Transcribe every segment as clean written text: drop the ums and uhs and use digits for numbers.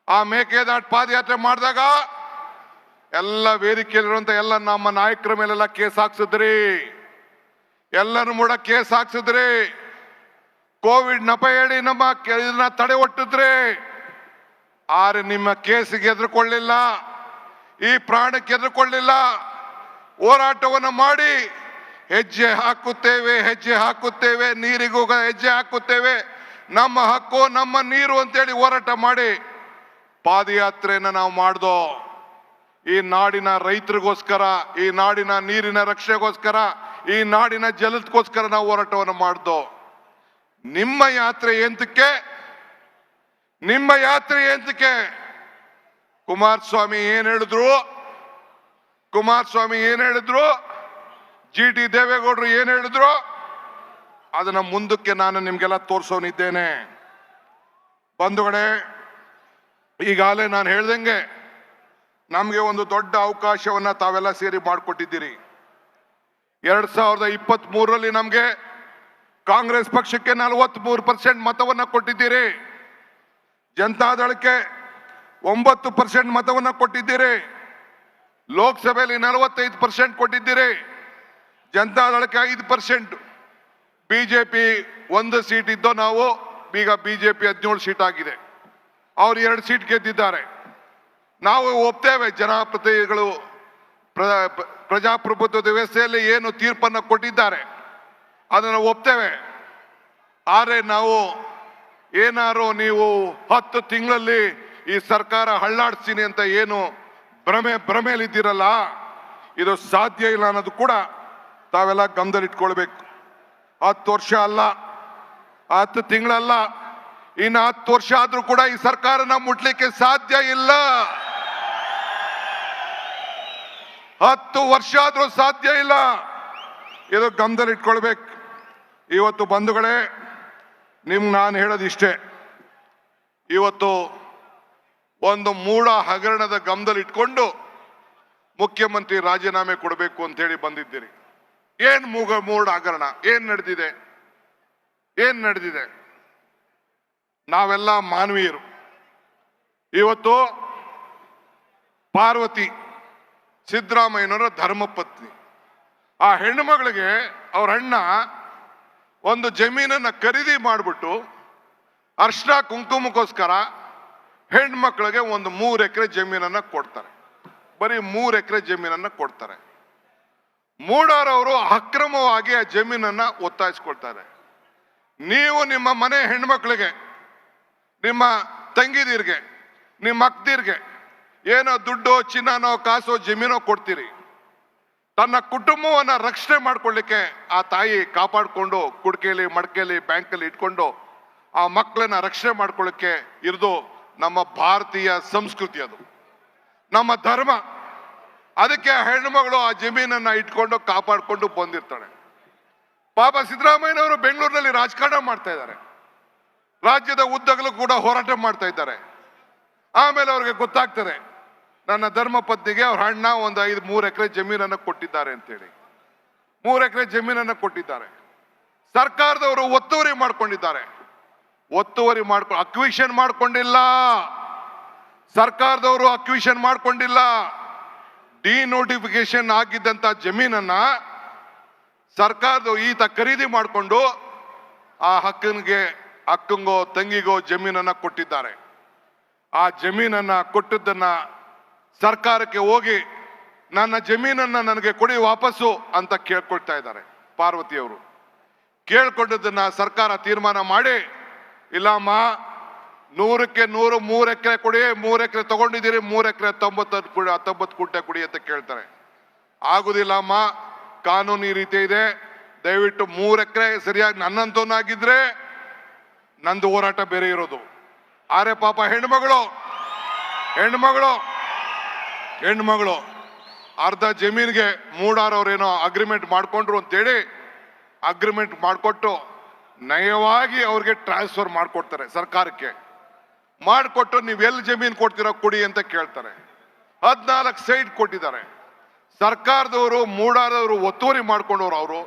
ಆ ಮೇಕೆದಾಟು ಪಾದಯಾತ್ರೆ ಮಾಡಿದಾಗ ಎಲ್ಲ ವೇದಿಕೆಯಲ್ಲಿರುವಂತ ಎಲ್ಲ ನಮ್ಮ ನಾಯಕರ ಮೇಲೆಲ್ಲ ಕೇಸ್ ಹಾಕ್ಸಿದ್ರಿ, ಎಲ್ಲರೂ ಕೂಡ ಕೇಸ್ ಹಾಕ್ಸಿದ್ರಿ. ಕೋವಿಡ್ ನಪ ಹೇಳಿ ನಮ್ಮ ಇದನ್ನ ತಡೆ ಒಟ್ಟಿದ್ರಿ. ಆದ್ರೆ ನಿಮ್ಮ ಕೇಸಿಗೆ ಎದುರುಕೊಳ್ಳಿಲ್ಲ, ಈ ಪ್ರಾಣಕ್ಕೆ ಎದುರುಕೊಳ್ಳಿಲ್ಲ. ಹೋರಾಟವನ್ನು ಮಾಡಿ ಹೆಜ್ಜೆ ಹಾಕುತ್ತೇವೆ, ನೀರಿಗೂ ಹೆಜ್ಜೆ ಹಾಕುತ್ತೇವೆ, ನಮ್ಮ ಹಕ್ಕು ನಮ್ಮ ನೀರು ಅಂತೇಳಿ ಹೋರಾಟ ಮಾಡಿ ಪಾದಯಾತ್ರೆಯನ್ನು ನಾವು ಮಾಡ್ದೋ. ಈ ನಾಡಿನ ರೈತರಿಗೋಸ್ಕರ, ಈ ನಾಡಿನ ನೀರಿನ ರಕ್ಷಣೆಗೋಸ್ಕರ, ಈ ನಾಡಿನ ಜಲದಗೋಸ್ಕರ ನಾವು ಹೋರಾಟವನ್ನು ಮಾಡ್ದೋ. ನಿಮ್ಮ ಯಾತ್ರೆ ಎಂತಕ್ಕೆ? ಕುಮಾರಸ್ವಾಮಿ ಏನ್ ಹೇಳಿದ್ರು, GT ದೇವೇಗೌಡರು ಏನ್ ಹೇಳಿದ್ರು, ಅದನ್ನ ಮುಂದಕ್ಕೆ ನಾನು ನಿಮ್ಗೆಲ್ಲ ತೋರ್ಸೋನಿದ್ದೇನೆ. ಬಂಧುಗಳೇ, ಈಗಾಗಲೇ ನಾನು ಹೇಳ್ದಂಗೆ ನಮ್ಗೆ ಒಂದು ದೊಡ್ಡ ಅವಕಾಶವನ್ನ ತಾವೆಲ್ಲ ಸೇರಿ ಮಾಡಿಕೊಟ್ಟಿದ್ದೀರಿ. 2023ರಲ್ಲಿ ನಮ್ಗೆ ಕಾಂಗ್ರೆಸ್ ಪಕ್ಷಕ್ಕೆ 43% ಮತವನ್ನ ಕೊಟ್ಟಿದ್ದೀರಿ, ಜನತಾದಳಕ್ಕೆ 9% ಮತವನ್ನ ಕೊಟ್ಟಿದ್ದೀರಿ, ಲೋಕಸಭೆಯಲ್ಲಿ 45% ಕೊಟ್ಟಿದ್ದೀರಿ, ಜನತಾದಳಕ್ಕೆ 5%, ಬಿಜೆಪಿ 1 ಸೀಟ್ ಇದ್ದೋ ನಾವು, ಈಗ ಬಿಜೆಪಿ 17 ಸೀಟ್ ಆಗಿದೆ. ಅವ್ರು 2 ಸೀಟ್ ಗೆದ್ದಿದ್ದಾರೆ. ನಾವು ಒಪ್ತೇವೆ, ಜನಪ್ರತಿನಿಧಿಗಳು ಪ್ರಜಾಪ್ರಭುತ್ವದ ವ್ಯವಸ್ಥೆಯಲ್ಲಿ ಏನು ತೀರ್ಪನ್ನು ಕೊಟ್ಟಿದ್ದಾರೆ ಅದನ್ನು ಒಪ್ತೇವೆ. ಆದರೆ ನಾವು ಏನಾರು ನೀವು 10 ತಿಂಗಳಲ್ಲಿ ಈ ಸರ್ಕಾರ ಹಳ್ಳಾಡ್ತೀನಿ ಅಂತ ಏನು ಭ್ರಮೆಯಲ್ಲಿದ್ದೀರಲ್ಲ, ಇದು ಸಾಧ್ಯ ಇಲ್ಲ ಅನ್ನೋದು ಕೂಡ ತಾವೆಲ್ಲ ಗಮನದಲ್ಲಿಟ್ಕೊಳ್ಬೇಕು. 10 ವರ್ಷ ಅಲ್ಲ, 10 ತಿಂಗಳಲ್ಲ, ಇನ್ನು 10 ವರ್ಷ ಆದ್ರೂ ಕೂಡ ಈ ಸರ್ಕಾರನ ಮುಟ್ಲಿಕ್ಕೆ ಸಾಧ್ಯ ಇಲ್ಲ. 10 ವರ್ಷ ಆದ್ರೂ ಸಾಧ್ಯ ಇಲ್ಲ, ಇದು ಗಮನದಲ್ಲಿಟ್ಕೊಳ್ಬೇಕು. ಇವತ್ತು ಬಂಧುಗಳೇ, ನಾನು ಹೇಳೋದಿಷ್ಟೇ, ಇವತ್ತು ಒಂದು ಮೂಢ ಹಗರಣದ ಗಮನದಲ್ಲಿಟ್ಕೊಂಡು ಮುಖ್ಯಮಂತ್ರಿ ರಾಜೀನಾಮೆ ಕೊಡಬೇಕು ಅಂತ ಹೇಳಿ ಬಂದಿದ್ದೀರಿ. ಏನ್ ಮೂಢ ಹಗರಣ, ಏನ್ ನಡೆದಿದೆ? ನಾವೆಲ್ಲ ಮಾನವೀಯರು. ಇವತ್ತು ಪಾರ್ವತಿ ಸಿದ್ದರಾಮಯ್ಯನವರ ಧರ್ಮಪತ್ನಿ, ಆ ಹೆಣ್ಣು ಮಗಳಿಗೆ ಅವ್ರ ಅಣ್ಣ ಒಂದು ಜಮೀನನ್ನ ಖರೀದಿ ಮಾಡಿಬಿಟ್ಟು ಅರ್ಶನ ಕುಂಕುಮಕ್ಕೋಸ್ಕರ ಹೆಣ್ಮಕ್ಳಿಗೆ ಒಂದು 3 ಎಕರೆ ಜಮೀನನ್ನ ಕೊಡ್ತಾರೆ. ಬರೀ 3 ಎಕರೆ ಜಮೀನನ್ನ ಕೊಡ್ತಾರೆ. ಮೂಡಾರವರು ಅಕ್ರಮವಾಗಿ ಆ ಜಮೀನನ್ನ ಒತ್ತಾಯಿಸ್ಕೊಳ್ತಾರೆ. ನೀವು ನಿಮ್ಮ ಮನೆ ಹೆಣ್ಮಕ್ಳಿಗೆ, ನಿಮ್ಮ ತಂಗಿದಿರ್ಗೆ, ನಿಮ್ಮ ಅಕ್ಕದಿರ್ಗೆ ಏನೋ ದುಡ್ಡು, ಚಿನ್ನನೋ, ಕಾಸೋ, ಜಮೀನೋ ಕೊಡ್ತೀರಿ. ತನ್ನ ಕುಟುಂಬವನ್ನ ರಕ್ಷಣೆ ಮಾಡ್ಕೊಳ್ಳಿಕ್ಕೆ ಆ ತಾಯಿ ಕಾಪಾಡಿಕೊಂಡು ಕುಡ್ಕೆಯಲ್ಲಿ, ಮಡಕೆಯಲ್ಲಿ, ಬ್ಯಾಂಕಲ್ಲಿ ಇಟ್ಕೊಂಡು ಆ ಮಕ್ಕಳನ್ನ ರಕ್ಷಣೆ ಮಾಡ್ಕೊಳ್ಳಿಕ್ಕೆ ಇರೋದು ನಮ್ಮ ಭಾರತೀಯ ಸಂಸ್ಕೃತಿ, ಅದು ನಮ್ಮ ಧರ್ಮ. ಅದಕ್ಕೆ ಹೆಣ್ಣುಮಗಳು ಆ ಜಮೀನನ್ನ ಇಟ್ಕೊಂಡು ಕಾಪಾಡಿಕೊಂಡು ಬಂದಿರ್ತಾಳೆ. ಪಾಪ ಸಿದ್ದರಾಮಯ್ಯನವರು ಬೆಂಗಳೂರಿನಲ್ಲಿ ರಾಜಕಾರಣ ಮಾಡ್ತಾ ಇದ್ದಾರೆ, ರಾಜ್ಯದ ಉದ್ದಗಲೂ ಕೂಡ ಹೋರಾಟ ಮಾಡ್ತಾ ಇದ್ದಾರೆ. ಆಮೇಲೆ ಅವ್ರಿಗೆ ಗೊತ್ತಾಗ್ತದೆ, ನನ್ನ ಧರ್ಮ ಪತ್ನಿಗೆ ಅವ್ರ ಅಣ್ಣ ಒಂದು 3 ಎಕರೆ ಜಮೀನನ್ನು ಕೊಟ್ಟಿದ್ದಾರೆ ಅಂತೇಳಿ. 3 ಎಕರೆ ಜಮೀನನ್ನು ಕೊಟ್ಟಿದ್ದಾರೆ. ಸರ್ಕಾರದವರು ಒತ್ತುವರಿ ಮಾಡ್ಕೊಂಡಿದ್ದಾರೆ. ಅಕ್ವಿಷನ್ ಮಾಡ್ಕೊಂಡಿಲ್ಲ. ಸರ್ಕಾರದವರು ಅಕ್ವಿಷನ್ ಮಾಡ್ಕೊಂಡಿಲ್ಲ. ಡಿನೋಟಿಫಿಕೇಶನ್ ಆಗಿದ್ದಂತ ಜಮೀನನ್ನ ಸರ್ಕಾರದವರು ಈತ ಖರೀದಿ ಮಾಡಿಕೊಂಡು ಆ ಅಕ್ಕಂಗೋ ತಂಗಿಗೋ ಜಮೀನನ್ನ ಕೊಟ್ಟಿದ್ದಾರೆ. ಆ ಜಮೀನನ್ನ ಕೊಟ್ಟದ್ದನ್ನ ಸರ್ಕಾರಕ್ಕೆ ಹೋಗಿ ನನ್ನ ಜಮೀನನ್ನ ನನಗೆ ಕೊಡಿ ವಾಪಸ್ಸು ಅಂತ ಕೇಳ್ಕೊಳ್ತಾ ಇದ್ದಾರೆ. ಪಾರ್ವತಿಯವರು ಕೇಳ್ಕೊಂಡದನ್ನ ಸರ್ಕಾರ ತೀರ್ಮಾನ ಮಾಡಿ, ಇಲ್ಲಮ್ಮ 100ಕ್ಕೆ 100 3 ಎಕರೆ ಕೊಡಿ, 3 ಎಕರೆ ತಗೊಂಡಿದ್ದೀರಿ, 3 ಎಕರೆ 19 ಕುಂಟೆ ಕೊಡಿ ಅಂತ ಕೇಳ್ತಾರೆ. ಆಗುದಿಲ್ಲ ಅಮ್ಮ, ಕಾನೂನು ಈ ರೀತಿ ಇದೆ, ದಯವಿಟ್ಟು 3 ಎಕರೆ ಸರಿಯಾಗಿ ನನ್ನಂತವನಾಗಿದ್ರೆ ನಂದು ಹೋರಾಟ ಬೇರೆ ಇರೋದು. ಆರೆ ಪಾಪ ಹೆಣ್ಮಗಳು ಅರ್ಧ ಜಮೀನ್ಗೆ ಮೂಡಾರವ್ರೇನೋ ಅಗ್ರಿಮೆಂಟ್ ಮಾಡ್ಕೊಂಡ್ರು ಅಂತೇಳಿ ಅಗ್ರಿಮೆಂಟ್ ಮಾಡಿಕೊಟ್ಟು ನಯವಾಗಿ ಅವ್ರಿಗೆ ಟ್ರಾನ್ಸ್ಫರ್ ಮಾಡಿಕೊಡ್ತಾರೆ. ಸರ್ಕಾರಕ್ಕೆ ಮಾಡಿಕೊಟ್ಟು ನೀವು ಎಲ್ಲಿ ಜಮೀನು ಕೊಡ್ತೀರೋ ಕೊಡಿ ಅಂತ ಕೇಳ್ತಾರೆ. 14 ಸೈಟ್ ಕೊಟ್ಟಿದ್ದಾರೆ. ಸರ್ಕಾರದವರು ಮೂಡಾರದವರು ಒತ್ತುವರಿ ಮಾಡ್ಕೊಂಡವ್ರು ಅವರು.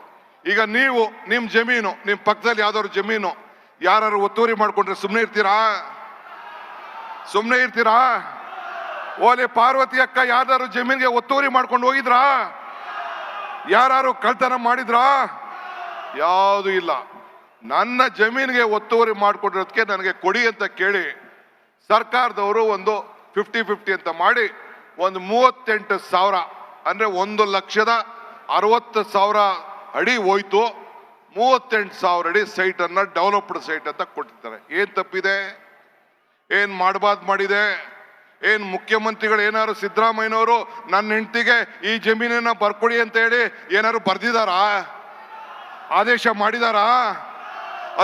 ಈಗ ನೀವು ನಿಮ್ಮ ಜಮೀನು, ನಿಮ್ಮ ಪಕ್ಕದಲ್ಲಿ ಯಾವ್ದಾದ್ರು ಜಮೀನು ಯಾರು ಒತ್ತುವರಿ ಮಾಡ್ಕೊಂಡ್ರೆ ಸುಮ್ಮನೆ ಇರ್ತೀರಾ? ಸುಮ್ಮನೆ ಇರ್ತೀರಾ? ಓಲೆ ಪಾರ್ವತಿ ಅಕ್ಕ ಯಾರು ಜಮೀನಿಗೆ ಒತ್ತುವರಿ ಮಾಡ್ಕೊಂಡು ಹೋಗಿದ್ರಾ? ಯಾರು ಕಳ್ತನ ಮಾಡಿದ್ರಾ? ಯಾವುದು ಇಲ್ಲ. ನನ್ನ ಜಮೀನಿಗೆ ಒತ್ತುವರಿ ಮಾಡ್ಕೊಂಡಿರೋದಕ್ಕೆ ನನಗೆ ಕೊಡಿ ಅಂತ ಕೇಳಿ ಸರ್ಕಾರದವರು ಒಂದು 50-50 ಅಂತ ಮಾಡಿ ಒಂದು 38,000 ಅಂದ್ರೆ 1,60,000 ಅಡಿ ಹೋಯ್ತು. 38,000 ಅಡಿ ಸೈಟ್ ಅನ್ನ ಡೆವಲಪ್ಡ್ ಸೈಟ್ ಅಂತ ಕೊಟ್ಟಿರ್ತಾರೆ. ಏನ್ ತಪ್ಪಿದೆ? ಏನ್ ಮಾಡಬಾರ್ದು ಮಾಡಿದೆ? ಏನ್ ಮುಖ್ಯಮಂತ್ರಿಗಳು ಏನಾದ್ರು ಸಿದ್ದರಾಮಯ್ಯನವರು ನನ್ನ ಹೆಂಡತಿಗೆ ಈ ಜಮೀನನ್ನ ಬರ್ಕೊಡಿ ಅಂತ ಹೇಳಿ ಏನಾದ್ರು ಬರ್ದಿದಾರಾ? ಆದೇಶ ಮಾಡಿದಾರಾ?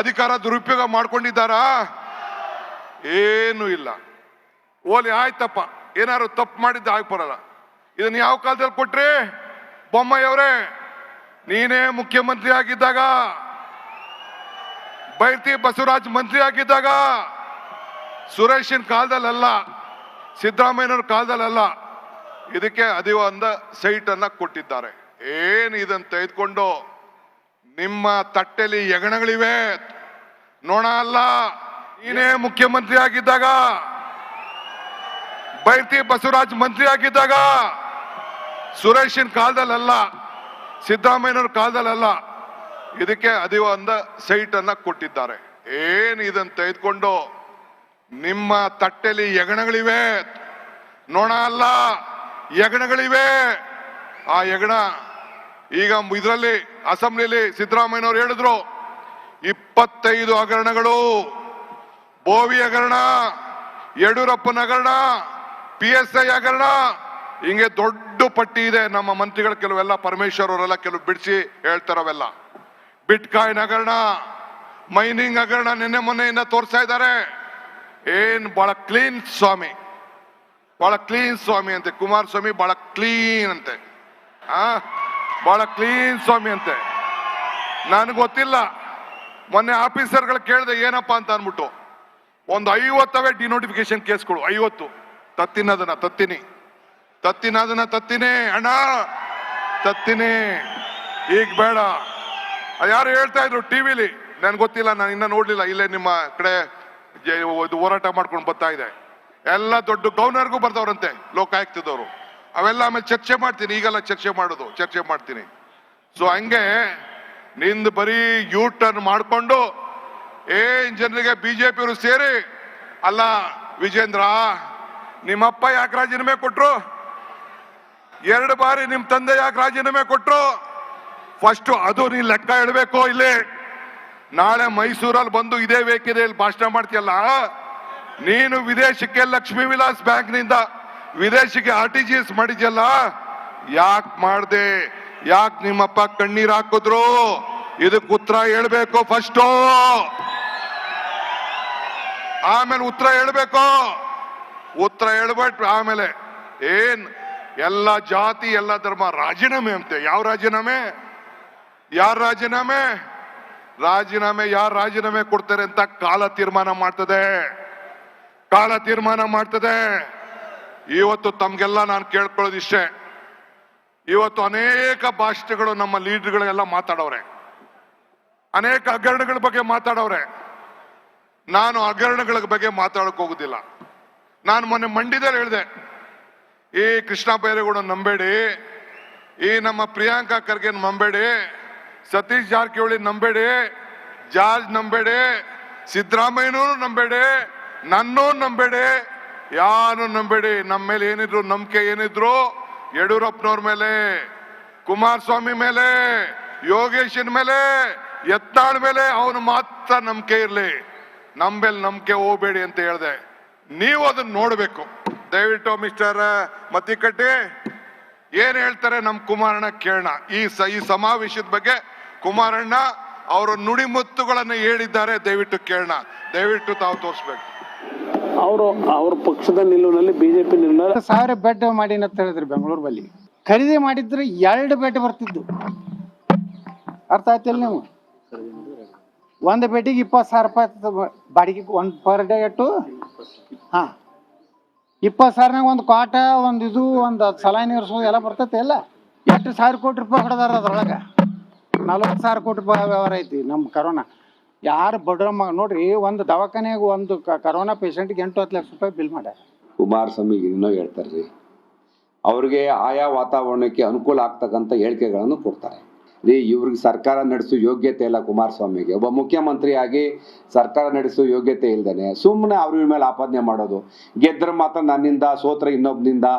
ಅಧಿಕಾರ ದುರುಪಯೋಗ ಮಾಡ್ಕೊಂಡಿದ್ದಾರಾ? ಏನು ಇಲ್ಲ. ಓಲಿ ಆಯ್ತಪ್ಪ, ಏನಾದ್ರು ತಪ್ಪು ಮಾಡಿದ್ದ ಆಗ್ಬರಲ್ಲ. ಇದನ್ನ ಯಾವ ಕಾಲದಲ್ಲಿ ಕೊಟ್ರಿ? ಬೊಮ್ಮಾಯಿಯವರೇ, ನೀನೇ ಮುಖ್ಯಮಂತ್ರಿ ಆಗಿದ್ದಾಗ, ಬೈರತಿ ಬಸವರಾಜ್ ಮಂತ್ರಿ ಆಗಿದ್ದಾಗ, ಸುರೇಶನ್ ಕಾಲದಲ್ಲ, ಸಿದ್ದರಾಮಯ್ಯನವ್ರ ಕಾಲದಲ್ಲ, ಇದಕ್ಕೆ ಅದೇ ಒಂದು ಸೈಟ್ ಅನ್ನ ಕೊಟ್ಟಿದ್ದಾರೆ. ಏನ್ ಇದನ್ನ ತೆಗೆದುಕೊಂಡು ನಿಮ್ಮ ತಟ್ಟೆಲಿ ಯಗಣಗಳಿವೆ, ನೋಣ ಅಲ್ಲ. ನೀನೇ ಮುಖ್ಯಮಂತ್ರಿ ಆಗಿದ್ದಾಗ, ಬೈರತಿ ಬಸವರಾಜ್ ಮಂತ್ರಿ ಆಗಿದ್ದಾಗ, ಸುರೇಶನ್ ಕಾಲದಲ್ಲ, ಸಿದ್ದರಾಮಯ್ಯನವ್ರ ಕಾಲದಲ್ಲ, ಇದಕ್ಕೆ ಅದೇ ಒಂದು ಸೈಟ್ ಅನ್ನ ಕೊಟ್ಟಿದ್ದಾರೆ. ಏನ್ ಇದನ್ನ ತೆಗೆದುಕೊಂಡು ನಿಮ್ಮ ತಟ್ಟೆಲಿ ಯಗಣಗಳಿವೆ, ನೋಣ ಅಲ್ಲ, ಯಗಣಗಳಿವೆ. ಆ ಯಗಣ ಈಗ ಇದರಲ್ಲಿ ಅಸೆಂಬ್ಲಿಲಿ ಸಿದ್ದರಾಮಯ್ಯನವರು ಹೇಳಿದ್ರು 25 ಹಗರಣಗಳು, ಬೋವಿ ಹಗರಣ, ಯಡಿಯೂರಪ್ಪನ ಹಗರಣ, PSI ಹಗರಣ, ಹಿಂಗೆ ದೊಡ್ಡ ಪಟ್ಟಿ ಇದೆ. ನಮ್ಮ ಮಂತ್ರಿಗಳು ಕೆಲವೆಲ್ಲ ಪರಮೇಶ್ವರ್ ಅವರೆಲ್ಲ ಕೆಲವು ಬಿಡಿಸಿ ಹೇಳ್ತಾರವೆಲ್ಲ. ಬಿಟ್ಕಾಯಿನ್ ಹಗರಣ, ಮೈನಿಂಗ್ ಹಗರಣ ನಿನ್ನೆ ಮೊನ್ನೆಯಿಂದ ತೋರಿಸ್ತಾ ಇದ್ದಾರೆ. ಏನ್ ಬಹಳ ಕ್ಲೀನ್ ಸ್ವಾಮಿ, ಬಹಳ ಕ್ಲೀನ್ ಸ್ವಾಮಿ ಅಂತೆ. ಕುಮಾರಸ್ವಾಮಿ ಬಹಳ ಕ್ಲೀನ್ ಅಂತೆ, ಬಹಳ ಕ್ಲೀನ್ ಸ್ವಾಮಿ ಅಂತೆ. ನನಗೆ ಗೊತ್ತಿಲ್ಲ. ಮೊನ್ನೆ ಆಫೀಸರ್ಗಳು ಕೇಳಿದೆ ಏನಪ್ಪ ಅಂತ ಅನ್ಬಿಟ್ಟು, ಒಂದು 50 ಡಿನೋಟಿಫಿಕೇಶನ್ ಕೇಸ್ಗಳು, 50. ತತ್ತಿನ ಅಣ್ಣ, ತತ್ತಿನಿ ಈಗ ಬೇಡ. ಯಾರು ಹೇಳ್ತಾ ಇದ್ರು ಟಿವಿಲಿ, ನನ್ಗೆ ಗೊತ್ತಿಲ್ಲ, ನಾನು ಇನ್ನ ನೋಡ್ಲಿಲ್ಲ. ಇಲ್ಲೇ ನಿಮ್ಮ ಕಡೆ ಹೋರಾಟ ಮಾಡ್ಕೊಂಡು ಬರ್ತಾ ಇದೆ. ಎಲ್ಲ ದೊಡ್ಡ ಗವರ್ನರ್ಗೂ ಬರ್ದವ್ರಂತೆ ಲೋಕಾಯುಕ್ತದವರು. ಅವೆಲ್ಲ ಆಮೇಲೆ ಚರ್ಚೆ ಮಾಡ್ತೀನಿ, ಈಗೆಲ್ಲ ಚರ್ಚೆ ಮಾಡ್ತೀನಿ. ಸೊ ಹಂಗೆ ನಿಂದು ಬರೀ ಯೂ ಟರ್ನ್ ಮಾಡ್ಕೊಂಡು ಜನರಿಗೆ ಬಿಜೆಪಿಯವರು ಸೇರಿ, ಅಲ್ಲ ವಿಜೇಂದ್ರ, ನಿಮ್ಮಪ್ಪ ಯಾಕೆ ರಾಜೀನಾಮೆ ಕೊಟ್ರು? 2 ಬಾರಿ ನಿಮ್ ತಂದೆ ಯಾಕೆ ರಾಜೀನಾಮೆ ಕೊಟ್ರು? ಫಸ್ಟ್ ಅದು ನೀನ್ ಲೆಕ್ಕ ಹೇಳ್ಬೇಕು. ಇಲ್ಲಿ ನಾಳೆ ಮೈಸೂರಲ್ಲಿ ಬಂದು ಇದೇ ವೇದಿಕೆಯಲ್ಲಿ ಭಾಷಣ ಮಾಡ್ತೀಯಲ್ಲ, ನೀನು ವಿದೇಶಕ್ಕೆ ಲಕ್ಷ್ಮೀ ವಿಲಾಸ್ ಬ್ಯಾಂಕ್ ನಿಂದ ವಿದೇಶಕ್ಕೆ RTGS ಮಾಡಿದ್ಯಲ್ಲ, ಯಾಕೆ ಮಾಡ್ದೆ? ಯಾಕೆ ನಿಮ್ಮಪ್ಪ ಕಣ್ಣೀರ್ ಹಾಕಿದ್ರು? ಇದಕ್ಕೆ ಉತ್ತರ ಹೇಳ್ಬೇಕು ಫಸ್ಟ್, ಆಮೇಲೆ ಉತ್ತರ ಹೇಳ್ಬೇಕು. ಉತ್ತರ ಹೇಳ್ಬಿಟ್ಟು ಆಮೇಲೆ ಏನ್ ಎಲ್ಲ ಜಾತಿ ಎಲ್ಲ ಧರ್ಮ ರಾಜೀನಾಮೆ ಅಂತೆ. ಯಾವ ರಾಜೀನಾಮೆ? ಯಾರ ರಾಜೀನಾಮೆ? ಯಾರು ರಾಜೀನಾಮೆ ಕೊಡ್ತಾರೆ ಅಂತ ಕಾಲ ತೀರ್ಮಾನ ಮಾಡ್ತದೆ. ಇವತ್ತು ತಮ್ಗೆಲ್ಲ ನಾನು ಕೇಳ್ಕೊಳ್ಳೋದಿಷ್ಟೇ. ಇವತ್ತು ಅನೇಕ ಭಾಷೆಗಳು ನಮ್ಮ ಲೀಡರ್ಗಳೆಲ್ಲ ಮಾತಾಡವ್ರೆ, ಅನೇಕ ಹಗರಣಗಳ ಬಗ್ಗೆ ಮಾತಾಡವ್ರೆ. ನಾನು ಹಗರಣಗಳ ಬಗ್ಗೆ ಮಾತಾಡಕ್ ಹೋಗುದಿಲ್ಲ. ನಾನು ಮೊನ್ನೆ ಮಂಡ್ಯದಲ್ಲಿ ಹೇಳಿದೆ, ಈ ಕೃಷ್ಣ ಬೈರೇಗೌಡ ನಂಬೇಡಿ, ಈ ನಮ್ಮ ಪ್ರಿಯಾಂಕಾ ಖರ್ಗೆ ನಂಬೇಡಿ, ಸತೀಶ್ ಜಾರಕಿಹೊಳಿ ನಂಬೇಡಿ, ಜಾರ್ಜ್ ನಂಬೇಡಿ, ಸಿದ್ದರಾಮಯ್ಯನವರು ನಂಬೇಡಿ, ನನ್ನೂ ನಂಬೇಡಿ, ಯಾರು ನಂಬೇಡಿ. ನಮ್ಮ ಮೇಲೆ ಏನಿದ್ರು ನಂಬಿಕೆ ಏನಿದ್ರು ಯಡಿಯೂರಪ್ಪನವ್ರ ಮೇಲೆ, ಕುಮಾರಸ್ವಾಮಿ ಮೇಲೆ, ಯೋಗೇಶನ್ ಮೇಲೆ, ಯತ್ನಾಳ್ ಮೇಲೆ ಅವನು ಮಾತ್ರ ನಂಬಿಕೆ ಇರ್ಲಿ. ನಮ್ಮೇಲೆ ನಂಬಿಕೆ ಹೋಗ್ಬೇಡಿ ಅಂತ ಹೇಳ್ದೆ. ನೀವು ಅದನ್ನ ನೋಡ್ಬೇಕು ದಯವಿಟ್ಟು. ಮಿಸ್ಟರ್ ಮತ್ತಿಕಟ್ಟಿ ಏನ್ ಹೇಳ್ತಾರೆ ನಮ್ಮ ಕುಮಾರಣ್ಣ ಕೇಳೋಣ. ಈ ಸಮಾವೇಶದ ಬಗ್ಗೆ ಕುಮಾರಣ್ಣ ಅವರ ನುಡಿಮುತ್ತುಗಳನ್ನು ಹೇಳಿದ್ದಾರೆ, ದಯವಿಟ್ಟು ಕೇಳೋಣ. ದಯವಿಟ್ಟು ತಾವು ತೋರಿಸ್ಬೇಕು. ಅವ್ರ ಪಕ್ಷದ ನಿಲುವಿನಲ್ಲಿ ಬಿಜೆಪಿ ನಿಲುವಿನಲ್ಲಿ 1000 ಬೆಡ್ ಮಾಡಿ ಅಂತ ಹೇಳಿದ್ರಿ ಬೆಂಗಳೂರು ಬಲ್ಲಿ. ಖರೀದಿ ಮಾಡಿದ್ರೆ 2 ಬೆಡ್ ಬರ್ತಿದ್ದು. ಅರ್ಥ ಆಯ್ತಿಲ್ಲ ನೀವು? 1 ಬೆಡ್ಡಿಗೆ 20,000 ರೂಪಾಯಿ ಬಾಡಿಗೆ, 1 ಪರ್ ಡೇ ಇಟ್ಟು. 20,000ನಾಗ 1 ಕಾಟ, 1 ಇದು, 1 ಸಲಾಯಿ ನೀರ್ಸೋದು ಎಲ್ಲ ಬರ್ತೈತೆ. ಎಲ್ಲ ಎಷ್ಟು 1,000 ಕೋಟಿ ರೂಪಾಯಿ ಹೊಡೆದಾರ ಅದ್ರೊಳಗೆ. 40,000 ಕೋಟಿ ರೂಪಾಯಿ ವ್ಯವಹಾರ ಐತಿ ನಮ್ಮ ಕರೋನಾ. ಯಾರು ಬಡ್ರ ನೋಡ್ರಿ, ಒಂದು ದವಾಖಾನೆಗೆ ಒಂದು ಕರೋನಾ ಪೇಷಂಟ್ಗೆ 8-10 ಲಕ್ಷ ರೂಪಾಯಿ ಬಿಲ್ ಮಾಡ್ಯಾರ. ಕುಮಾರಸ್ವಾಮಿ ಇನ್ನೂ ಹೇಳ್ತಾರ್ರಿ, ಅವ್ರಿಗೆ ಆಯಾ ವಾತಾವರಣಕ್ಕೆ ಅನುಕೂಲ ಆಗ್ತಕ್ಕಂಥ ಹೇಳಿಕೆಗಳನ್ನು ಕೊಡ್ತಾರೆ ರೀ. ಇವ್ರಿಗೆ ಸರ್ಕಾರ ನಡೆಸೋ ಯೋಗ್ಯತೆ ಇಲ್ಲ ಕುಮಾರಸ್ವಾಮಿಗೆ. ಒಬ್ಬ ಮುಖ್ಯಮಂತ್ರಿಯಾಗಿ ಸರ್ಕಾರ ನಡೆಸೋ ಯೋಗ್ಯತೆ ಇಲ್ದೇನೆ ಸುಮ್ಮನೆ ಅವ್ರ ಮೇಲೆ ಆಪಾದನೆ ಮಾಡೋದು. ಗೆದ್ರ ಮಾತ್ರ ನನ್ನಿಂದ, ಸೋತ್ರ ಇನ್ನೊಬ್ಬನಿಂದ,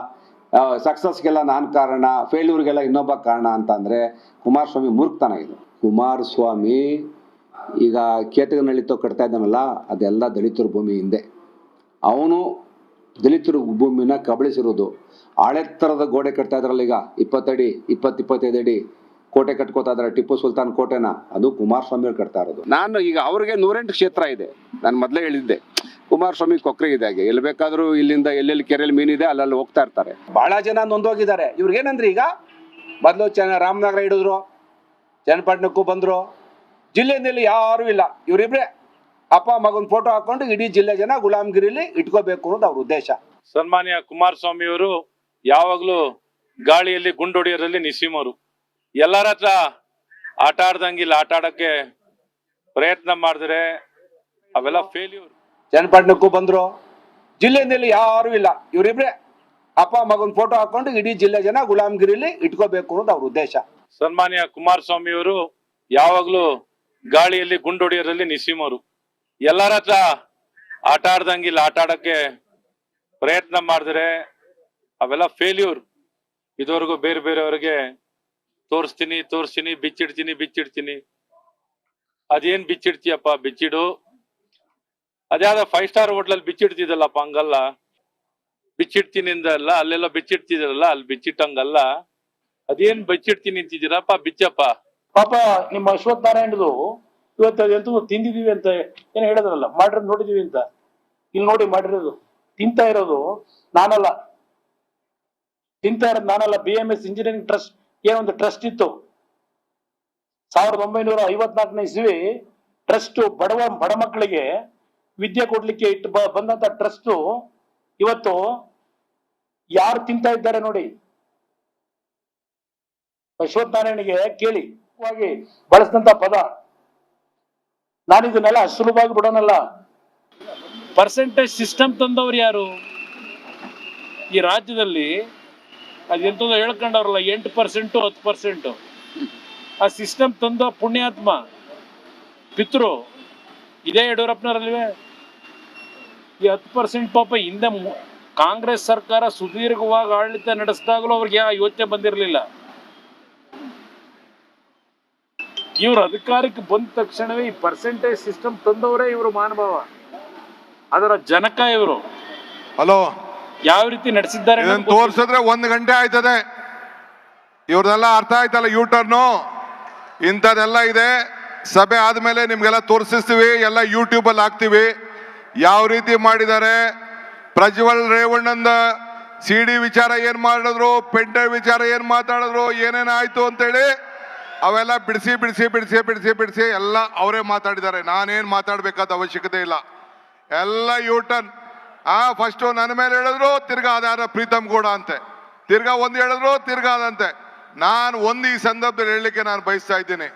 ಸಕ್ಸಸ್ಗೆಲ್ಲ ನಾನು ಕಾರಣ, ಫೇಲ್ಯೂರ್ಗೆಲ್ಲ ಇನ್ನೊಬ್ಬ ಕಾರಣ ಅಂತ ಅಂದ್ರೆ ಕುಮಾರಸ್ವಾಮಿ ಮೂರ್ಖತನ ಇದು. ಕುಮಾರಸ್ವಾಮಿ ಈಗ ಕೇತಗನಹಳ್ಳಿ ಕಟ್ತಾ ಇದ್ದಾನಲ್ಲ, ಅದೆಲ್ಲ ದಲಿತರ ಭೂಮಿ ಹಿಂದೆ. ಅವನು ದಲಿತರ ಭೂಮಿನ ಕಬಳಿಸಿರೋದು. ಹಳೆತ್ತರದ ಗೋಡೆ ಕಟ್ತಾ ಇದ್ರಲ್ಲ ಈಗ, 20 ಅಡಿ 25 ಅಡಿ ಕೋಟೆ ಕಟ್ಕೋತಾ ಇದಾರೆ, ಟಿಪ್ಪು ಸುಲ್ತಾನ್ ಕೋಟೆನ, ಅದು ಕುಮಾರಸ್ವಾಮಿ ಅವ್ರು ಕಟ್ತಾ ಇರೋದು. ನಾನು ಈಗ ಅವ್ರಿಗೆ 108 ಕ್ಷೇತ್ರ ಇದೆ, ನಾನು ಮೊದಲೇ ಹೇಳಿದ್ದೆ. ಕುಮಾರಸ್ವಾಮಿ ಕೊಕ್ರೆ ಇದೆ, ಹಾಗೆ ಎಲ್ಲಿ ಬೇಕಾದ್ರೂ ಇಲ್ಲಿಂದ ಎಲ್ಲೆಲ್ಲಿ ಕೆರೆಯಲ್ಲಿ ಮೀನಿದೆ ಅಲ್ಲಲ್ಲಿ ಹೋಗ್ತಾ ಇರ್ತಾರೆ. ಬಹಳ ಜನ ನೊಂದೋಗಿದ್ದಾರೆ. ಇವ್ರಿಗೇನಂದ್ರೆ ಈಗ ಮೊದಲು ರಾಮನಗರ ಹಿಡಿದ್ರು, ಚನ್ನಪಟ್ಟಣಕ್ಕೂ ಬಂದ್ರು, ಜಿಲ್ಲೆಯಲ್ಲಿ ಯಾರೂ ಇಲ್ಲ. ಇವರಿಬ್ರೆ ಅಪ್ಪ ಮಗನ ಫೋಟೋ ಹಾಕೊಂಡು ಇಡೀ ಜಿಲ್ಲೆ ಜನ ಗುಲಾಮಗಿರಿಲಿ ಇಟ್ಕೋಬೇಕು ಅನ್ನೋದು ಅವ್ರ ಉದ್ದೇಶ. ಸನ್ಮಾನ್ಯ ಕುಮಾರಸ್ವಾಮಿ ಅವರು ಯಾವಾಗ್ಲೂ ಗಾಳಿಯಲ್ಲಿ ಗುಂಡೊಡೆಯರಲ್ಲಿ ನಿಸ್ಸೀಮರು. ಎಲ್ಲರ ಹತ್ರ ಆಟ ಆಡ್ದಂಗಿಲ್ಲ, ಆಟ ಆಡಕ್ಕೆ ಪ್ರಯತ್ನ ಮಾಡಿದ್ರೆ ಅವೆಲ್ಲ ಫೇಲ್ಯೂರ್. ಚನ್ನಪಟ್ಟಣಕ್ಕೂ ಬಂದ್ರು, ಜಿಲ್ಲೆಯಲ್ಲಿ ಯಾರೂ ಇಲ್ಲ. ಇವರಿಬ್ರೆ ಅಪ್ಪ ಮಗನ ಫೋಟೋ ಹಾಕೊಂಡು ಇಡೀ ಜಿಲ್ಲೆ ಜನ ಗುಲಾಮಗಿರಿಲಿ ಇಟ್ಕೋಬೇಕು ಅನ್ನೋದು ಅವ್ರ ಉದ್ದೇಶ. ಸನ್ಮಾನ್ಯ ಕುಮಾರಸ್ವಾಮಿ ಅವರು ಯಾವಾಗ್ಲೂ ಗಾಳಿಯಲ್ಲಿ ಗುಂಡೊಡೆಯರಲ್ಲಿ ನಿಸ್ಸೀಮರು. ಎಲ್ಲರ ಹತ್ರ ಆಟ ಆಡ್ದಂಗಿಲ್ಲ, ಆಟ ಆಡಕ್ಕೆ ಪ್ರಯತ್ನ ಮಾಡಿದ್ರೆ ಅವೆಲ್ಲ ಫೇಲ್ಯೂರ್. ಇದುವರೆಗೂ ಬೇರೆ ಬೇರೆಯವ್ರಿಗೆ ತೋರಿಸ್ತೀನಿ, ಬಿಚ್ಚಿಡ್ತೀನಿ. ಅದೇನ್ ಬಿಚ್ಚಿಡ್ತೀಯಪ್ಪ, ಬಿಚ್ಚಿಡು. ಅದ್ಯಾವ್ದ 5 ಸ್ಟಾರ್ ಹೋಟ್ಲಲ್ಲಿ ಬಿಚ್ಚಿಡ್ತಿದ್ದಲ್ಲಪ್ಪ, ಹಂಗಲ್ಲ. ಬಿಚ್ಚಿಡ್ತೀನಿ ಅಂದಲ್ಲ, ಅಲ್ಲೆಲ್ಲ ಬಿಚ್ಚಿಡ್ತಿದ್ರಲ್ಲ, ಅಲ್ಲಿ ಬಿಚ್ಚಿಟ್ಟಂಗಲ್ಲ. ಅದೇನ್ ಬಿಚ್ಚಿಡ್ತೀನಿ ಅಂತಿದ್ದೀರಪ್ಪ, ಬಿಚ್ಚಪ್ಪ. ಪಾಪ ನಿಮ್ಮ ಅಶ್ವಥ್ ನಾರಾಯಣದು ಇವತ್ತು ಎಂತೂ ತಿಂದಿದೀವಿ ಅಂತ ಏನು ಹೇಳಿದ್ರಲ್ಲ, ಮಾಡಿರೋದು ನೋಡಿದೀವಿ ಅಂತ. ಇಲ್ಲಿ ನೋಡಿ ಮಾಡಿರೋದು, ತಿಂತಾ ಇರೋದು ನಾನಲ್ಲ, BMS ಇಂಜಿನಿಯರಿಂಗ್ ಟ್ರಸ್ಟ್ ಏನೊಂದು ಟ್ರಸ್ಟ್ ಇತ್ತು 1954ನೇ ಇಸ್ವಿ. ಟ್ರಸ್ಟ್ ಬಡ ಮಕ್ಕಳಿಗೆ ವಿದ್ಯೆ ಕೊಡ್ಲಿಕ್ಕೆ ಇಟ್ಟು ಬಂದಂತ ಟ್ರಸ್ಟ್ ಇವತ್ತು ಯಾರು ತಿಂತಾ ಇದ್ದಾರೆ ನೋಡಿ. ಅಶ್ವಥ್ ನಾರಾಯಣಿಗೆ ಕೇಳಿ ಬಳಸಿದಂತ ಪದ. ನಾನಿದನ್ನೆಲ್ಲ ಸುಲಭವಾಗಿ ಬಿಡೋನಲ್ಲ. ಪರ್ಸೆಂಟೇಜ್ ಸಿಸ್ಟಮ್ ತಂದವ್ರು ಯಾರು ಈ ರಾಜ್ಯದಲ್ಲಿ? ಅದೆಂತದೋ ಹೇಳ್ಕೊಂಡವ್ರಲ್ಲ, 8% 10%. ಆ ಸಿಸ್ಟಮ್ ತಂದ ಪುಣ್ಯಾತ್ಮ ಪಿತೃ ಇದೇ ಯಡಿಯೂರಪ್ಪನವರಲ್ವೇ? ಈ 10% ಪಾಪ ಹಿಂದೆ ಕಾಂಗ್ರೆಸ್ ಸರ್ಕಾರ ಸುದೀರ್ಘವಾಗಿ ಆಡಳಿತ ನಡೆಸಿದಾಗಲೂ ಅವ್ರಿಗೆ ಆ ಯೋಚನೆ ಬಂದಿರಲಿಲ್ಲ. ಇವ್ರ ಅಧಿಕಾರಕ್ಕೆ ಬಂದ ತಕ್ಷಣವೇ ಈ ಪರ್ಸೆಂಟೇಜ್ ಸಿಸ್ಟಮ್ ತಂದವರೇ ಇವರು ಮಾನಭಾವ, ಅದರ ಜನಕ ಇವರು. ಹಲೋ, ಯಾವ ರೀತಿ ನಡೆಸಿದ್ದಾರೆ ತೋರ್ಸಿದ್ರೆ 1 ಗಂಟೆ ಆಯ್ತದೆ. ಇವ್ರದೆಲ್ಲ ಅರ್ಥ ಆಯ್ತಲ್ಲ, ಯೂಟರ್ನು ಇಂಥದೆಲ್ಲ ಇದೆ. ಸಭೆ ಆದ್ಮೇಲೆ ನಿಮ್ಗೆಲ್ಲ ತೋರಿಸ್ತೀವಿ, ಎಲ್ಲ ಯೂಟ್ಯೂಬ್ ಅಲ್ಲಿ ಹಾಕ್ತಿವಿ ಯಾವ ರೀತಿ ಮಾಡಿದ್ದಾರೆ. ಪ್ರಜ್ವಲ್ ರೇವಣ್ಣಂದ CD ವಿಚಾರ ಏನ್ ಮಾಡಿದ್ರು, ಪೆಂಡ್ರೈವ್ ವಿಚಾರ ಏನ್ ಮಾತಾಡಿದ್ರು, ಏನೇನಾಯ್ತು ಅಂತೇಳಿ ಅವೆಲ್ಲ ಬಿಡಿಸಿ ಎಲ್ಲ ಅವರೇ ಮಾತಾಡಿದ್ದಾರೆ. ನಾನೇನ್ ಮಾತಾಡ್ಬೇಕಾದ ಅವಶ್ಯಕತೆ ಇಲ್ಲ. ಎಲ್ಲ ಯೂಟರ್ನ್. ಫಸ್ಟ್ ನನ್ನ ಮೇಲೆ ಹೇಳಿದ್ರು, ತಿರ್ಗಾ ಅದಾರ ಪ್ರೀತಮ್ ಗೌಡ ಅಂತೆ, ತಿರ್ಗಾ ಒಂದು ಹೇಳಿದ್ರು, ತಿರ್ಗಾ ಅದಂತೆ. ನಾನು ಒಂದು ಈ ಸಂದರ್ಭದಲ್ಲಿ ಹೇಳಲಿಕ್ಕೆ ನಾನು ಬಯಸ್ತಾ ಇದ್ದೀನಿ,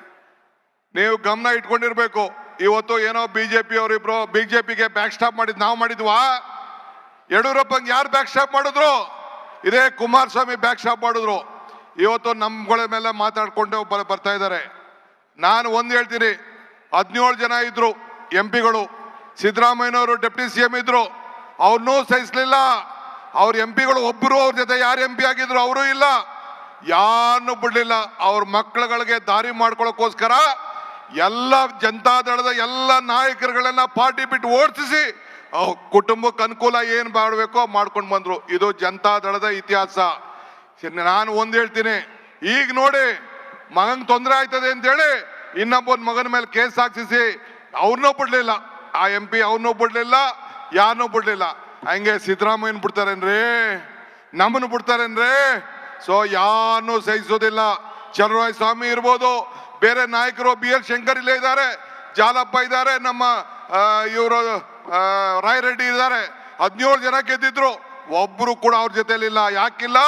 ನೀವು ಗಮನ ಇಟ್ಕೊಂಡಿರ್ಬೇಕು. ಇವತ್ತು ಏನೋ BJP ಅವರಿಬ್ರು BJPಗೆ ಬ್ಯಾಕ್ ಸ್ಟಾಪ್ ಮಾಡಿದ್ ನಾವು ಮಾಡಿದ್ವಾ? ಯಡಿಯೂರಪ್ಪಂಗೆ ಯಾರು ಬ್ಯಾಕ್ ಸ್ಟಾಪ್ ಮಾಡಿದ್ರು? ಇದೇ ಕುಮಾರಸ್ವಾಮಿ ಬ್ಯಾಕ್ ಸ್ಟಾಪ್ ಮಾಡಿದ್ರು. ಇವತ್ತು ನಮ್ಗಳ ಮೇಲೆ ಮಾತಾಡ್ಕೊಂಡು ಬರ್ತಾ ಇದ್ದಾರೆ. ನಾನು ಒಂದು ಹೇಳ್ತೀನಿ, 17 ಜನ ಇದ್ರು MP ಗಳು. ಸಿದ್ದರಾಮಯ್ಯನವರು ಡೆಪ್ಟಿ CM ಇದ್ರು, ಅವ್ರನ್ನೂ ಸಹಿಸ್ಲಿಲ್ಲ. ಅವ್ರ MP ಗಳು ಒಬ್ಬರು ಅವ್ರ ಜೊತೆ ಯಾರು MP ಆಗಿದ್ರು ಅವರು ಇಲ್ಲ, ಯಾರನ್ನು ಬಿಡ್ಲಿಲ್ಲ. ಅವ್ರ ಮಕ್ಕಳುಗಳಿಗೆ ದಾರಿ ಮಾಡ್ಕೊಳ್ಳೋಕ್ಕೋಸ್ಕರ ಎಲ್ಲ ಜನತಾದಳದ ಎಲ್ಲ ನಾಯಕರುಗಳನ್ನ ಪಾರ್ಟಿ ಬಿಟ್ಟು ಓಡಿಸಿ ಕುಟುಂಬಕ್ಕೆ ಅನುಕೂಲ ಏನ್ ಮಾಡಬೇಕೋ ಮಾಡ್ಕೊಂಡು ಬಂದ್ರು. ಇದು ಜನತಾದಳದ ಇತಿಹಾಸ. ನಾನು ಒಂದ್ ಹೇಳ್ತೀನಿ, ಈಗ ನೋಡಿ ಮಗಂಗ್ ತೊಂದರೆ ಆಯ್ತದೆ ಅಂತೇಳಿ ಇನ್ನೊಬ್ಬನ ಮಗನ ಮೇಲೆ ಕೇಸ್ ಹಾಕ್ಸಿಸಿ ಅವ್ರನ್ನೂ ಬಿಡ್ಲಿಲ್ಲ, ಆ MP ಅವ್ರನ್ನೂ ಬಿಡ್ಲಿಲ್ಲ, ಯಾರನ್ನೂ ಬಿಡ್ಲಿಲ್ಲ. ಹಂಗೆ ಸಿದ್ದರಾಮಯ್ಯನ್ ಬಿಡ್ತಾರೇನ್ರಿ, ನಮ್ಮನ್ನು ಬಿಡ್ತಾರೇನ್ರಿ? ಸೊ ಯಾರನ್ನೂ ಸಹಿಸೋದಿಲ್ಲ. ಚಲರಾಯ ಸ್ವಾಮಿ ಇರ್ಬೋದು, ಬೇರೆ ನಾಯಕರು BL ಶಂಕರ್ ಇಲ್ಲೇ ಇದ್ದಾರೆ, ಜಾಲಪ್ಪ ಇದ್ದಾರೆ, ನಮ್ಮ ಇವರು ರಾಯರೆಡ್ಡಿ ಇದ್ದಾರೆ. 17 ಜನ ಗೆದ್ದಿದ್ರು, ಒಬ್ರು ಕೂಡ ಅವ್ರ ಜೊತೆಲಿಲ್ಲ. ಯಾಕಿಲ್ಲ?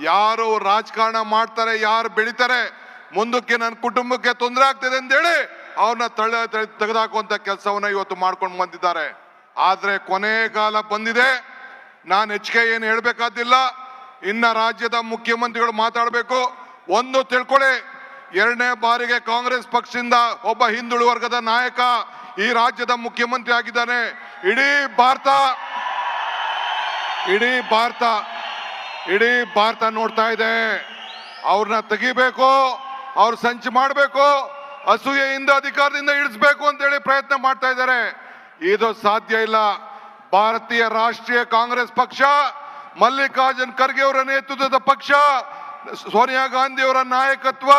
ಯಾರು ರಾಜಕಾರಣ ಮಾಡ್ತಾರೆ, ಯಾರು ಬೆಳಿತಾರೆ, ಮುಂದಕ್ಕೆ ನನ್ನ ಕುಟುಂಬಕ್ಕೆ ತೊಂದರೆ ಆಗ್ತದೆ ಅಂತೇಳಿ ಅವ್ರನ್ನ ತೆಗೆದಾಕುವಂತ ಕೆಲಸವನ್ನ ಇವತ್ತು ಮಾಡ್ಕೊಂಡು ಬಂದಿದ್ದಾರೆ. ಆದ್ರೆ ಕೊನೆ ಕಾಲ ಬಂದಿದೆ. ನಾನು ಹೆಚ್ಚಿಗೆ ಏನು ಹೇಳ್ಬೇಕಾದಿಲ್ಲ. ಇನ್ನ ರಾಜ್ಯದ ಮುಖ್ಯಮಂತ್ರಿಗಳು ಮಾತಾಡಬೇಕು. ಒಂದು ತಿಳ್ಕೊಳ್ಳಿ, 2ನೇ ಬಾರಿಗೆ ಕಾಂಗ್ರೆಸ್ ಪಕ್ಷದಿಂದ ಒಬ್ಬ ಹಿಂದುಳಿದ ವರ್ಗದ ನಾಯಕ ಈ ರಾಜ್ಯದ ಮುಖ್ಯಮಂತ್ರಿ ಆಗಿದ್ದಾನೆ. ಇಡೀ ಭಾರತ ನೋಡ್ತಾ ಇದೆ. ಅವ್ರನ್ನ ತೆಗಿಬೇಕು, ಅವ್ರ ಸಂಚು ಮಾಡಬೇಕು, ಅಸೂಯೆಯಿಂದ ಅಧಿಕಾರದಿಂದ ಇಳಿಸ್ಬೇಕು ಅಂತೇಳಿ ಪ್ರಯತ್ನ ಮಾಡ್ತಾ ಇದ್ದಾರೆ. ಇದು ಸಾಧ್ಯ ಇಲ್ಲ. ಭಾರತೀಯ ರಾಷ್ಟ್ರೀಯ ಕಾಂಗ್ರೆಸ್ ಪಕ್ಷ, ಮಲ್ಲಿಕಾರ್ಜುನ್ ಖರ್ಗೆ ಅವರ ನೇತೃತ್ವದ ಪಕ್ಷ, ಸೋನಿಯಾ ಗಾಂಧಿ ಅವರ ನಾಯಕತ್ವ,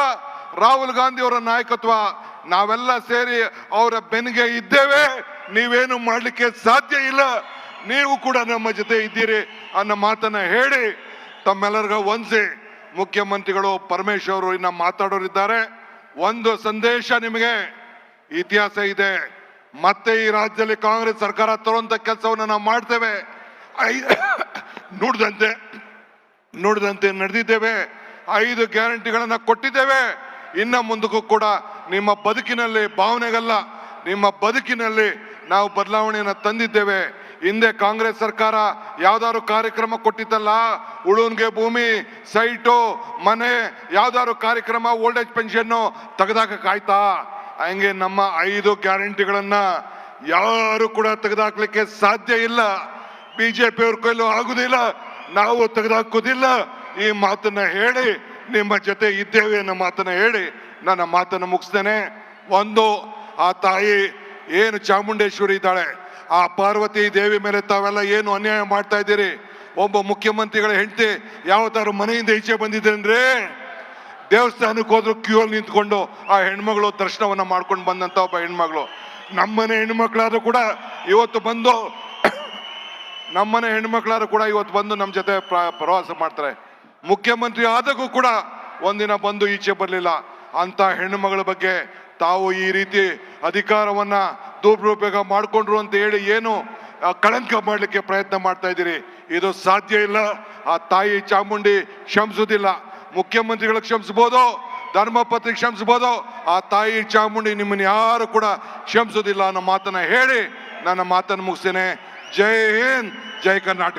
ರಾಹುಲ್ ಗಾಂಧಿ ಅವರ ನಾಯಕತ್ವ, ನಾವೆಲ್ಲ ಸೇರಿ ಅವರ ಬೆನ್ನಿಗೆ ಇದ್ದೇವೆ. ನೀವೇನು ಮಾಡ್ಲಿಕ್ಕೆ ಸಾಧ್ಯ ಇಲ್ಲ. ನೀವು ಕೂಡ ನಮ್ಮ ಜೊತೆ ಇದ್ದೀರಿ ಅನ್ನೋ ಮಾತನ್ನ ಹೇಳಿ ತಮ್ಮೆಲ್ಲರಿಗೂ ವಂದಿಸಿ, ಮುಖ್ಯಮಂತ್ರಿಗಳು ಪರಮೇಶ್ವರ್ ಅವರು ಇನ್ನ ಮಾತಾಡೋರಿದ್ದಾರೆ. ಒಂದು ಸಂದೇಶ ನಿಮಗೆ, ಇತಿಹಾಸ ಇದೆ. ಮತ್ತೆ ಈ ರಾಜ್ಯದಲ್ಲಿ ಕಾಂಗ್ರೆಸ್ ಸರ್ಕಾರ ತರುವಂತ ಕೆಲಸವನ್ನು ನಾವು ಮಾಡ್ತೇವೆ. ನುಡಿದಂತೆ ನಡೆದಿದ್ದೇವೆ. 5 ಗ್ಯಾರಂಟಿಗಳನ್ನ ಕೊಟ್ಟಿದ್ದೇವೆ. ಇನ್ನ ಮುಂದಕ್ಕೂ ಕೂಡ ನಿಮ್ಮ ಬದುಕಿನಲ್ಲಿ, ಭಾವನೆಗಲ್ಲ, ನಿಮ್ಮ ಬದುಕಿನಲ್ಲಿ ನಾವು ಬದಲಾವಣೆಯನ್ನು ತಂದಿದ್ದೇವೆ. ಹಿಂದೆ ಕಾಂಗ್ರೆಸ್ ಸರ್ಕಾರ ಯಾವ್ದಾದ್ರು ಕಾರ್ಯಕ್ರಮ ಕೊಟ್ಟಿತ್ತಲ್ಲ, ಉಳುನ್ಗೆ ಭೂಮಿ, ಸೈಟು, ಮನೆ, ಯಾವ್ದಾದ್ರು ಕಾರ್ಯಕ್ರಮ, ಓಲ್ಡ್ ಏಜ್ ಪೆನ್ಷನ್ ತೆಗೆದಾಕಾಯ್ತಾ? ಹಂಗೆ ನಮ್ಮ 5 ಗ್ಯಾರಂಟಿಗಳನ್ನ ಯಾರು ಕೂಡ ತೆಗೆದಾಕ್ಲಿಕ್ಕೆ ಸಾಧ್ಯ ಇಲ್ಲ. ಬಿಜೆಪಿ ಅವ್ರ ಕೈಲೂ ಆಗುದಿಲ್ಲ, ನಾವು ತೆಗೆದಾಕೋದಿಲ್ಲ. ಈ ಮಾತನ್ನ ಹೇಳಿ ನಿಮ್ಮ ಜೊತೆ ಇದ್ದೇವೆ ಅನ್ನೋ ಮಾತನ್ನ ಹೇಳಿ ನನ್ನ ಮಾತನ್ನು ಮುಗಿಸ್ತೇನೆ. ಒಂದು, ಆ ತಾಯಿ ಏನು ಚಾಮುಂಡೇಶ್ವರಿ ಇದ್ದಾಳೆ, ಆ ಪಾರ್ವತಿ ದೇವಿ ಮೇಲೆ ತಾವೆಲ್ಲ ಏನು ಅನ್ಯಾಯ ಮಾಡ್ತಾ ಇದ್ದೀರಿ. ಒಬ್ಬ ಮುಖ್ಯಮಂತ್ರಿಗಳ ಹೆಂಡತಿ ಯಾವತ್ತಾರು ಮನೆಯಿಂದ ಈಚೆ ಬಂದಿದೆ ಅಂದ್ರೆ, ದೇವಸ್ಥಾನಕ್ಕೆ ಹೋದ್ರು ಕ್ಯೂ ಅಲ್ಲಿ ನಿಂತ್ಕೊಂಡು ಆ ಹೆಣ್ಮಗಳು ದರ್ಶನವನ್ನ ಮಾಡ್ಕೊಂಡು ಬಂದಂತ ಒಬ್ಬ ಹೆಣ್ಮಗಳು. ನಮ್ಮನೆ ಹೆಣ್ಮಕ್ಳಾದ್ರೂ ಕೂಡ ಇವತ್ತು ಬಂದು ನಮ್ಮ ಜೊತೆ ಪ್ರವಾಸ ಮಾಡ್ತಾರೆ. ಮುಖ್ಯಮಂತ್ರಿ ಆದಾಗೂ ಕೂಡ ಒಂದಿನ ಬಂದು ಈಚೆ ಬರಲಿಲ್ಲ. ಅಂತ ಹೆಣ್ಣುಮಗಳ ಬಗ್ಗೆ ತಾವು ಈ ರೀತಿ ಅಧಿಕಾರವನ್ನ ದುರುಪಯೋಗ ಮಾಡಿಕೊಂಡ್ರು ಅಂತ ಹೇಳಿ ಏನು ಕಳಂಕ ಮಾಡಲಿಕ್ಕೆ ಪ್ರಯತ್ನ ಮಾಡ್ತಾ ಇದ್ದೀರಿ. ಇದು ಸಾಧ್ಯ ಇಲ್ಲ. ಆ ತಾಯಿ ಚಾಮುಂಡಿ ಕ್ಷಮಿಸುವುದಿಲ್ಲ. ಮುಖ್ಯಮಂತ್ರಿಗಳು ಕ್ಷಮಿಸಬಹುದು, ಧರ್ಮಪತ್ನಿ ಕ್ಷಮಿಸಬಹುದು, ಆ ತಾಯಿ ಚಾಮುಂಡಿ ನಿಮ್ಮನ್ನ ಯಾರು ಕೂಡ ಕ್ಷಮಿಸುವುದಿಲ್ಲ ಅನ್ನೋ ಮಾತನ್ನ ಹೇಳಿ ನನ್ನ ಮಾತನ್ನು ಮುಗಿಸ್ತೇನೆ. ಜೈ ಹಿಂದ್, ಜೈ ಕರ್ನಾಟಕ.